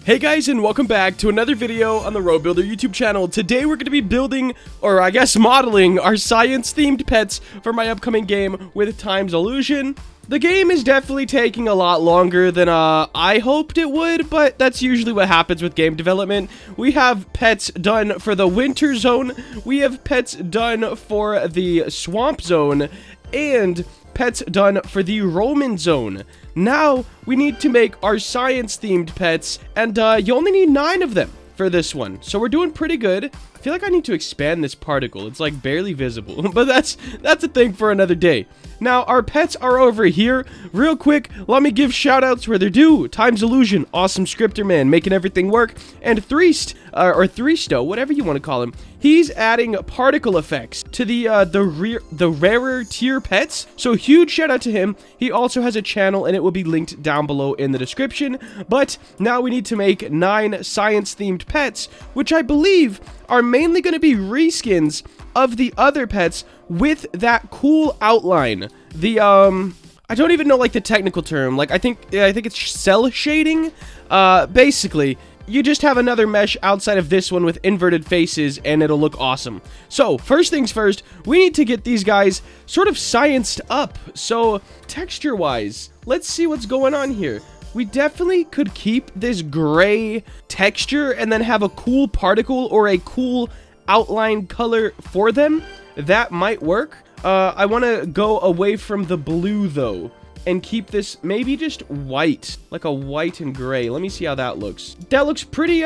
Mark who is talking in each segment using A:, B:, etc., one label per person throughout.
A: Hey guys, and welcome back to another video on the Road Builder YouTube channel. Today we're going to be building, or I guess modeling, our science-themed pets for my upcoming game with Time's Illusion. The game is definitely taking a lot longer than I hoped it would, but that's usually what happens with game development. We have pets done for the winter zone, we have pets done for the swamp zone, and pets done for the Roman zone. Now, we need to make our science-themed pets, and you only need 9 of them for this one. So we're doing pretty good. I feel like I need to expand this particle. It's like barely visible, but that's a thing for another day. Now, our pets are over here. Real quick, let me give shout-outs where they're due. Time's Illusion, awesome scripter man, making everything work. And Threesto, whatever you want to call him, he's adding particle effects to the rarer tier pets. So huge shout-out to him. He also has a channel, and it will be linked down below in the description. But now we need to make 9 science-themed pets, which I believe are mainly going to be reskins of the other pets with that cool outline. The I don't even know like the technical term. Like I think it's cell shading. Basically, you just have another mesh outside of this one with inverted faces and it'll look awesome. So, first things first, we need to get these guys sort of scienced up. So, texture-wise, let's see what's going on here. We definitely could keep this gray texture and then have a cool particle or a cool outline color for them. That might work. I want to go away from the blue though and keep this maybe just white, like a white and gray. Let me see how that looks. That looks pretty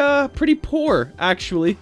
A: poor actually.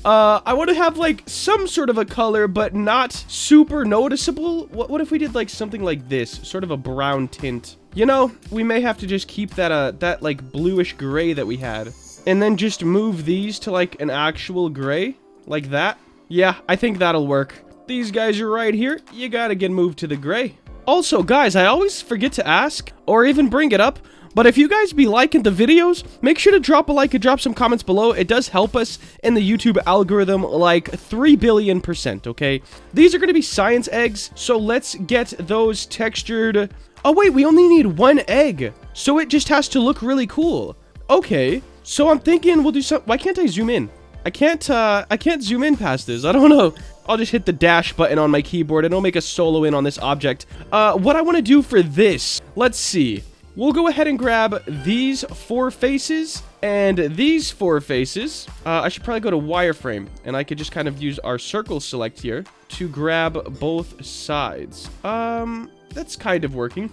A: I want to have like some sort of a color but not super noticeable. What if we did like something like this, sort of a brown tint? You know, we may have to just keep that like bluish gray that we had. And then just move these to like an actual gray, like that. Yeah, I think that'll work. These guys are right here. You gotta get moved to the gray. Also, guys, I always forget to ask, or even bring it up, but if you guys be liking the videos, make sure to drop a like and drop some comments below. It does help us in the YouTube algorithm like 3 billion%, okay? These are gonna be science eggs, so let's get those textured. Oh wait, we only need 1 egg, so it just has to look really cool. Okay, so I'm thinking we'll do some. Why can't I zoom in? I can't zoom in past this. I don't know. I'll just hit the dash button on my keyboard and it'll make a solo in on this object. What I want to do for this, let's see. We'll go ahead and grab these 4 faces and these 4 faces. I should probably go to wireframe and I could just kind of use our circle select here to grab both sides. That's kind of working.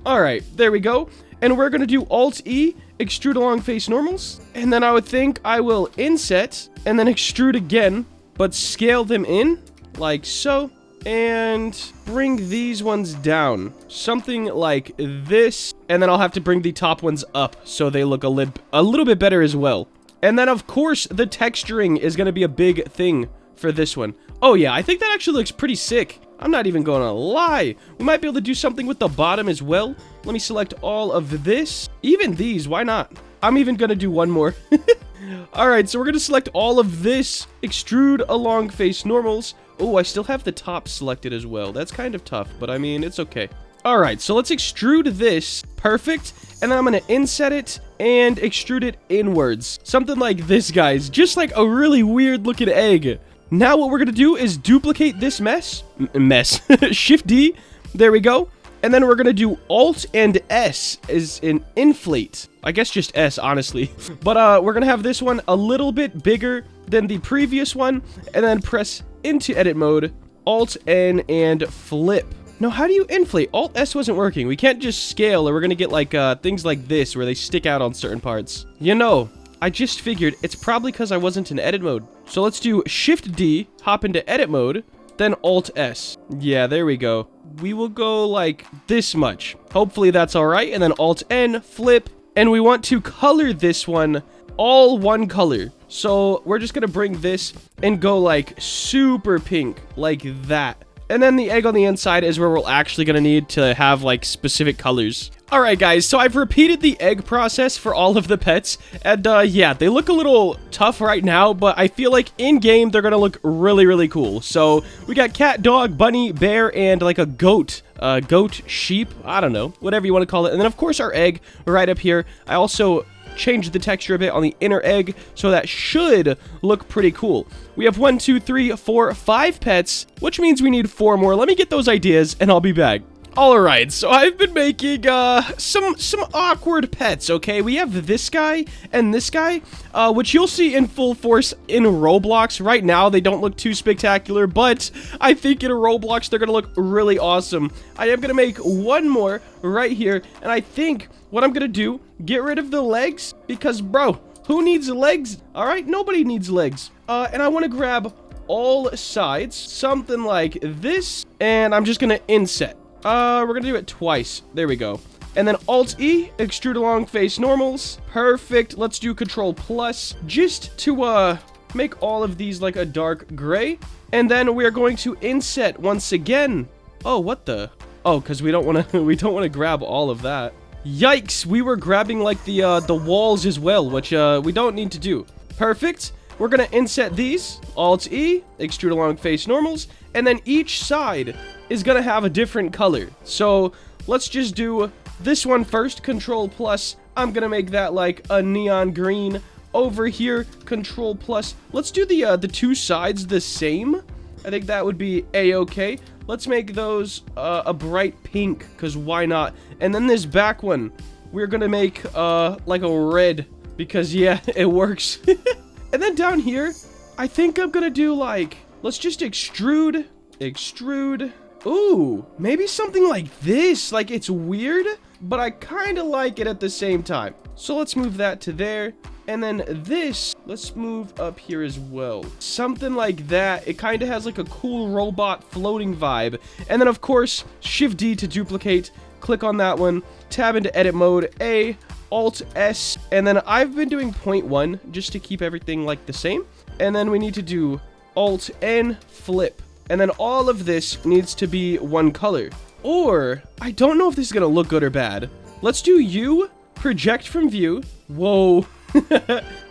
A: All right, there we go. And we're going to do Alt-E, extrude along face normals. And then I would think I will inset and then extrude again, but scale them in like so. And bring these ones down. Something like this. And then I'll have to bring the top ones up so they look a little bit better as well. And then, of course, the texturing is going to be a big thing for this one. Oh, yeah, I think that actually looks pretty sick. I'm not even gonna lie. We might be able to do something with the bottom as well. Let me select all of this. Even these, why not? I'm even gonna do one more. Alright, so we're gonna select all of this. Extrude along face normals. Oh, I still have the top selected as well. That's kind of tough, but I mean, it's okay. Alright, so let's extrude this. Perfect. And then I'm gonna inset it and extrude it inwards. Something like this, guys. Just like a really weird looking egg. Now what we're going to do is duplicate this Shift D, there we go, and then we're going to do Alt and S as in inflate, I guess just S, honestly, but we're going to have this one a little bit bigger than the previous one, and then press into edit mode, Alt N and flip. Now how do you inflate? Alt S wasn't working. We can't just scale or we're going to get like things like this where they stick out on certain parts. You know, I just figured it's probably because I wasn't in edit mode. So let's do Shift D, hop into edit mode, then Alt S. Yeah, there we go. We will go like this much. Hopefully that's all right. And then Alt N, flip. And we want to color this one all one color. So we're just going to bring this and go like super pink like that. And then the egg on the inside is where we're actually going to need to have like specific colors. Alright guys, so I've repeated the egg process for all of the pets, and yeah, they look a little tough right now, but I feel like in-game they're gonna look really, really cool. So, we got cat, dog, bunny, bear, and like a goat. Goat, sheep, I don't know, whatever you want to call it. And then of course our egg right up here. I also change the texture a bit on the inner egg, so that should look pretty cool. We have 1, 2, 3, 4, 5 pets, which means we need 4 more. Let me get those ideas, and I'll be back. Alright, so I've been making, some awkward pets, okay? We have this guy and this guy, which you'll see in full force in Roblox. Right now, they don't look too spectacular, but I think in Roblox, they're gonna look really awesome. I am gonna make one more right here, and I think what I'm gonna do, get rid of the legs, because, bro, who needs legs? Alright, nobody needs legs. And I want to grab all sides, something like this, and I'm just gonna inset. We're gonna do it twice. There we go. And then Alt-E, extrude along face normals. Perfect. Let's do Control Plus, just to, make all of these like a dark gray. And then we're going to inset once again. Oh, what the? Oh, because we don't want to, grab all of that. Yikes, we were grabbing like the walls as well, which, we don't need to do. Perfect. We're gonna inset these, Alt-E, extrude along face normals, and then each side is gonna have a different color. So let's just do this one first, Control Plus. I'm gonna make that like a neon green. Over here, Control Plus. Let's do the two sides the same. I think that would be a-okay. Let's make those a bright pink, because why not? And then this back one, we're gonna make like a red, because yeah, it works. And then down here, I think I'm gonna do like, let's just extrude. Ooh, maybe something like this. Like, it's weird, but I kind of like it at the same time. So let's move that to there. And then this, let's move up here as well. Something like that. It kind of has like a cool robot floating vibe. And then, of course, Shift-D to duplicate. Click on that one. Tab into edit mode. A, Alt-S. And then I've been doing 0.1 just to keep everything like the same. And then we need to do Alt-N, flip. And then all of this needs to be one color. Or, I don't know if this is going to look good or bad. Let's do U, project from view. Whoa.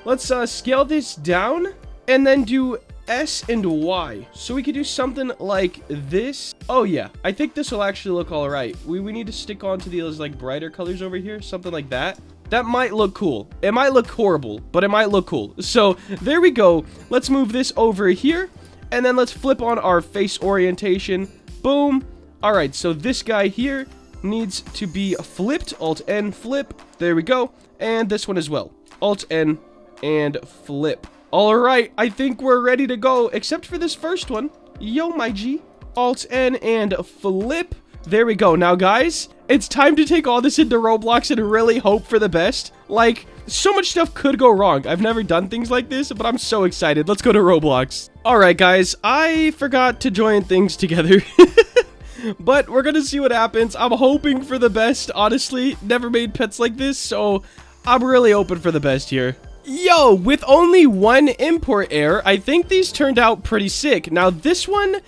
A: Let's scale this down and then do S and Y. So we could do something like this. Oh yeah, I think this will actually look all right. We need to stick on to these like brighter colors over here. Something like that. That might look cool. It might look horrible, but it might look cool. So there we go. Let's move this over here. And then let's flip on our face orientation. Boom. All right, so this guy here needs to be flipped. Alt-N, flip. There we go. And this one as well. Alt-N and flip. All right, I think we're ready to go, except for this first one. Yo, my G. Alt-N and flip. There we go. Now, guys, it's time to take all this into Roblox and really hope for the best. Like, so much stuff could go wrong. I've never done things like this, but I'm so excited. Let's go to Roblox. All right, guys, I forgot to join things together. But we're gonna see what happens. I'm hoping for the best, honestly. Never made pets like this, so I'm really hoping for the best here. Yo, with only one import error, I think these turned out pretty sick. Now, this one,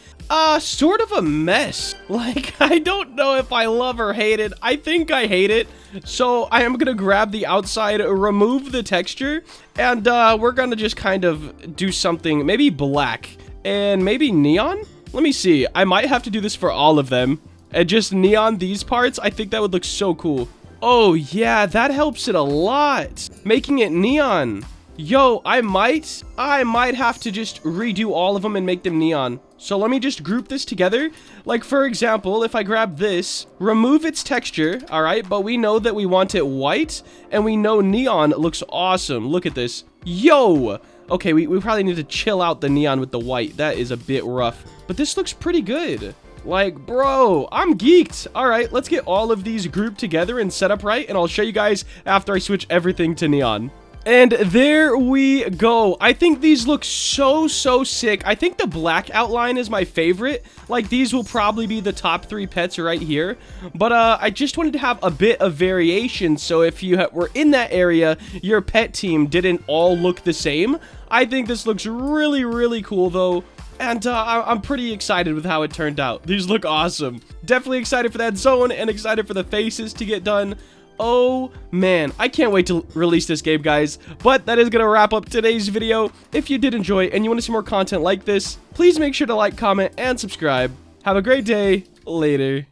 A: sort of a mess. Like, I don't know if I love or hate it. I think I hate it. So I am gonna grab the outside, remove the texture, and we're gonna just kind of do something, maybe black and maybe neon. Let me see. I might have to do this for all of them and just neon these parts. I think that would look so cool. Oh yeah, that helps it a lot. Making it neon. Yo, I might have to just redo all of them and make them neon. So let me just group this together. Like, for example, if I grab this, remove its texture, all right? But we know that we want it white, and we know neon looks awesome. Look at this. Yo! Okay, we probably need to chill out the neon with the white. That is a bit rough. But this looks pretty good. Like, bro, I'm geeked. All right, let's get all of these grouped together and set up right, and I'll show you guys after I switch everything to neon. And there we go. I think these look so sick. I think the black outline is my favorite. Like, these will probably be the top 3 pets right here. But I just wanted to have a bit of variation. So if you were in that area, your pet team didn't all look the same. I think this looks really cool, though. And I'm pretty excited with how it turned out. These look awesome. Definitely excited for that zone and excited for the faces to get done. Oh man, I can't wait to release this game, guys. But that is gonna wrap up today's video. If you did enjoy and you want to see more content like this, please make sure to like, comment, and subscribe. Have a great day. Later.